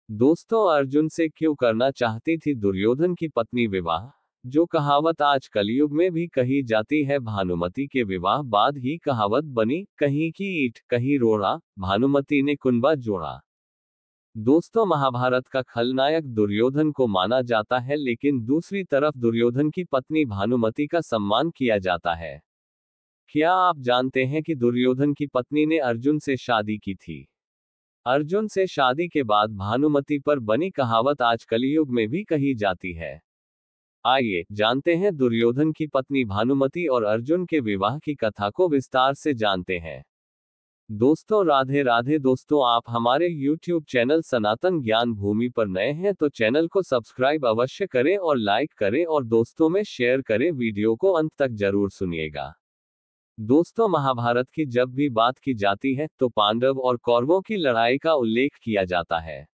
दोस्तों, अर्जुन से क्यों करना चाहती थी दुर्योधन की पत्नी विवाह? जो कहावत आज कलयुग में भी कही जाती है, भानुमति के विवाह बाद ही कहावत बनी, कहीं की ईंट कहीं रोड़ा, भानुमति ने कुनबा जोड़ा। दोस्तों, महाभारत का खलनायक दुर्योधन को माना जाता है, लेकिन दूसरी तरफ दुर्योधन की पत्नी भानुमति का सम्मान किया जाता है। क्या आप जानते हैं कि दुर्योधन की पत्नी ने अर्जुन से शादी की थी? अर्जुन से शादी के बाद भानुमति पर बनी कहावत आज कलयुग में भी कही जाती है। आइए जानते हैं दुर्योधन की पत्नी भानुमति और अर्जुन के विवाह की कथा को विस्तार से जानते हैं। दोस्तों, राधे राधे। दोस्तों, आप हमारे YouTube चैनल सनातन ज्ञान भूमि पर नए हैं तो चैनल को सब्सक्राइब अवश्य करें और लाइक करें और दोस्तों में शेयर करें। वीडियो को अंत तक जरूर सुनिएगा। दोस्तों, महाभारत की जब भी बात की जाती है तो पांडव और कौरवों की लड़ाई का उल्लेख किया जाता है।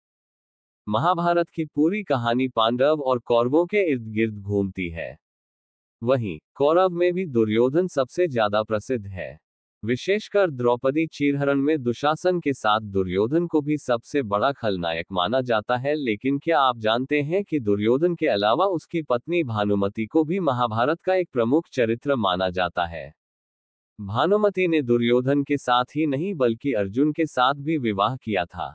महाभारत की पूरी कहानी पांडव और कौरवों के इर्द गिर्द घूमती है। वहीं कौरव में भी दुर्योधन सबसे ज्यादा प्रसिद्ध है। विशेषकर द्रौपदी चीरहरण में दुशासन के साथ दुर्योधन को भी सबसे बड़ा खलनायक माना जाता है। लेकिन क्या आप जानते हैं कि दुर्योधन के अलावा उसकी पत्नी भानुमति को भी महाभारत का एक प्रमुख चरित्र माना जाता है। भानुमति ने दुर्योधन के साथ ही नहीं बल्कि अर्जुन के साथ भी विवाह किया था।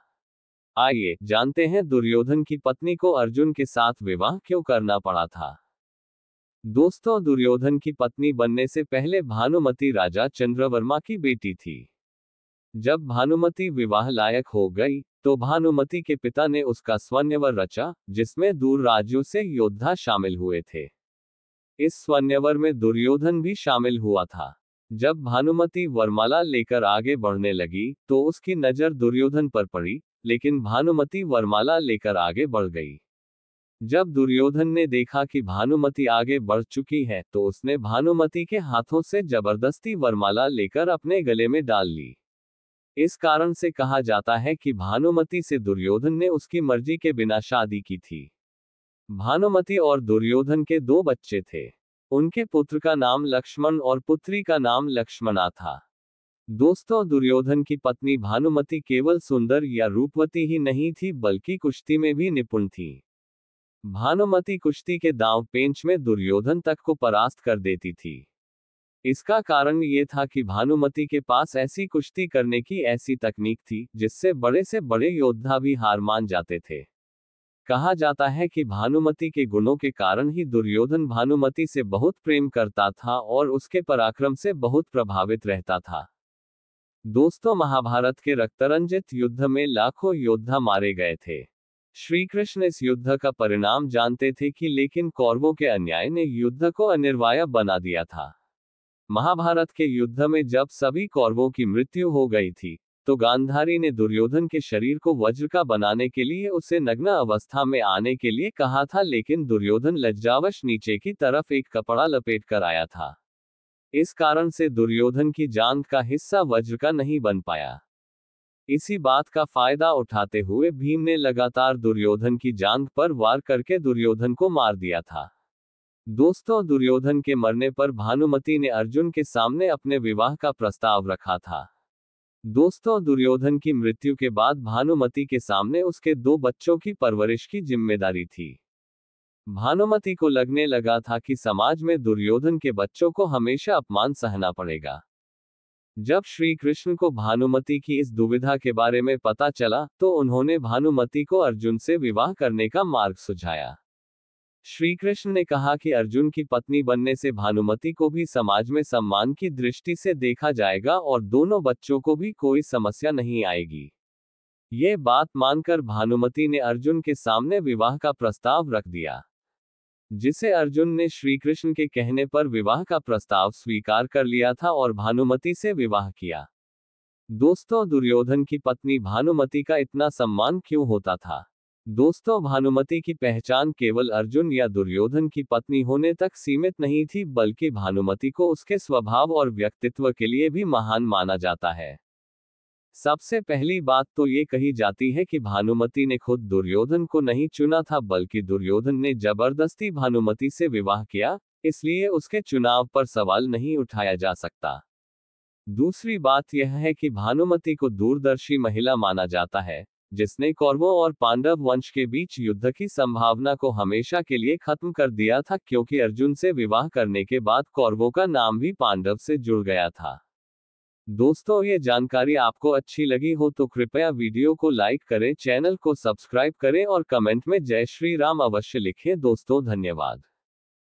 आइए जानते हैं दुर्योधन की पत्नी को अर्जुन के साथ विवाह क्यों करना पड़ा था। दोस्तों, दुर्योधन की पत्नी बनने से पहले भानुमति राजा चंद्रवर्मा की बेटी थी। जब भानुमति विवाह लायक हो गई तो भानुमति के पिता ने उसका स्वयंवर रचा, जिसमें दूर राज्यों से योद्धा शामिल हुए थे। इस स्वयंवर में दुर्योधन भी शामिल हुआ था। जब भानुमति वरमाला लेकर आगे बढ़ने लगी तो उसकी नजर दुर्योधन पर पड़ी, लेकिन भानुमति वरमाला लेकर आगे बढ़ गई। जब दुर्योधन ने देखा कि भानुमति आगे बढ़ चुकी है तो उसने भानुमति के हाथों से जबरदस्ती वरमाला लेकर अपने गले में डाल ली। इस कारण से कहा जाता है कि भानुमति से दुर्योधन ने उसकी मर्जी के बिना शादी की थी। भानुमति और दुर्योधन के दो बच्चे थे। उनके पुत्र का नाम लक्ष्मण और पुत्री का नाम लक्ष्मणा था। दोस्तों, दुर्योधन की पत्नी भानुमति केवल सुंदर या रूपवती ही नहीं थी बल्कि कुश्ती में भी निपुण थी। भानुमति कुश्ती के दांव पेंच में दुर्योधन तक को परास्त कर देती थी। इसका कारण ये था कि भानुमति के पास ऐसी कुश्ती करने की ऐसी तकनीक थी जिससे बड़े से बड़े योद्धा भी हार मान जाते थे। कहा जाता है कि भानुमति के गुणों के कारण ही दुर्योधन भानुमति से बहुत प्रेम करता था और उसके पराक्रम से बहुत प्रभावित रहता था। दोस्तों, महाभारत के रक्तरंजित युद्ध में लाखों योद्धा मारे गए थे। श्री कृष्ण इस युद्ध का परिणाम जानते थे कि लेकिन कौरवों के अन्याय ने युद्ध को अनिर्वाय बना दिया था। महाभारत के युद्ध में जब सभी कौरवों की मृत्यु हो गई थी तो गांधारी ने दुर्योधन के शरीर को वज्र का बनाने के लिए उसे नग्न अवस्था में आने के लिए कहा था, लेकिन दुर्योधन लज्जावश नीचे की तरफ एक कपड़ा लपेट कर आया था। इस कारण से दुर्योधन की जांघ का हिस्सा वज्र का नहीं बन पाया। इसी बात का फायदा उठाते हुए भीम ने लगातार दुर्योधन की जांघ पर वार करके दुर्योधन को मार दिया था। दोस्तों, दुर्योधन के मरने पर भानुमति ने अर्जुन के सामने अपने विवाह का प्रस्ताव रखा था। दोस्तों, दुर्योधन की मृत्यु के बाद भानुमति के सामने उसके दो बच्चों की परवरिश की जिम्मेदारी थी। भानुमति को लगने लगा था कि समाज में दुर्योधन के बच्चों को हमेशा अपमान सहना पड़ेगा। जब श्री कृष्ण को भानुमति की इस दुविधा के बारे में पता चला तो उन्होंने भानुमति को अर्जुन से विवाह करने का मार्ग सुझाया। श्री कृष्ण ने कहा कि अर्जुन की पत्नी बनने से भानुमति को भी समाज में सम्मान की दृष्टि से देखा जाएगा और दोनों बच्चों को भी कोई समस्या नहीं आएगी। ये बात मानकर भानुमति ने अर्जुन के सामने विवाह का प्रस्ताव रख दिया, जिसे अर्जुन ने श्री कृष्ण के कहने पर विवाह का प्रस्ताव स्वीकार कर लिया था और भानुमति से विवाह किया। दोस्तों, दुर्योधन की पत्नी भानुमति का इतना सम्मान क्यों होता था? दोस्तों, भानुमति की पहचान केवल अर्जुन या दुर्योधन की पत्नी होने तक सीमित नहीं थी बल्कि भानुमति को उसके स्वभाव और व्यक्तित्व के लिए भी महान माना जाता है। सबसे पहली बात तो ये कही जाती है कि भानुमति ने खुद दुर्योधन को नहीं चुना था बल्कि दुर्योधन ने जबरदस्ती भानुमति से विवाह किया, इसलिए उसके चुनाव पर सवाल नहीं उठाया जा सकता। दूसरी बात यह है कि भानुमति को दूरदर्शी महिला माना जाता है। जिसने कौरवों और पांडव वंश के बीच युद्ध की संभावना को हमेशा के लिए खत्म कर दिया था, क्योंकि अर्जुन से विवाह करने के बाद कौरवों का नाम भी पांडव से जुड़ गया था। दोस्तों, ये जानकारी आपको अच्छी लगी हो तो कृपया वीडियो को लाइक करें, चैनल को सब्सक्राइब करें और कमेंट में जय श्री राम अवश्य लिखें। दोस्तों, धन्यवाद।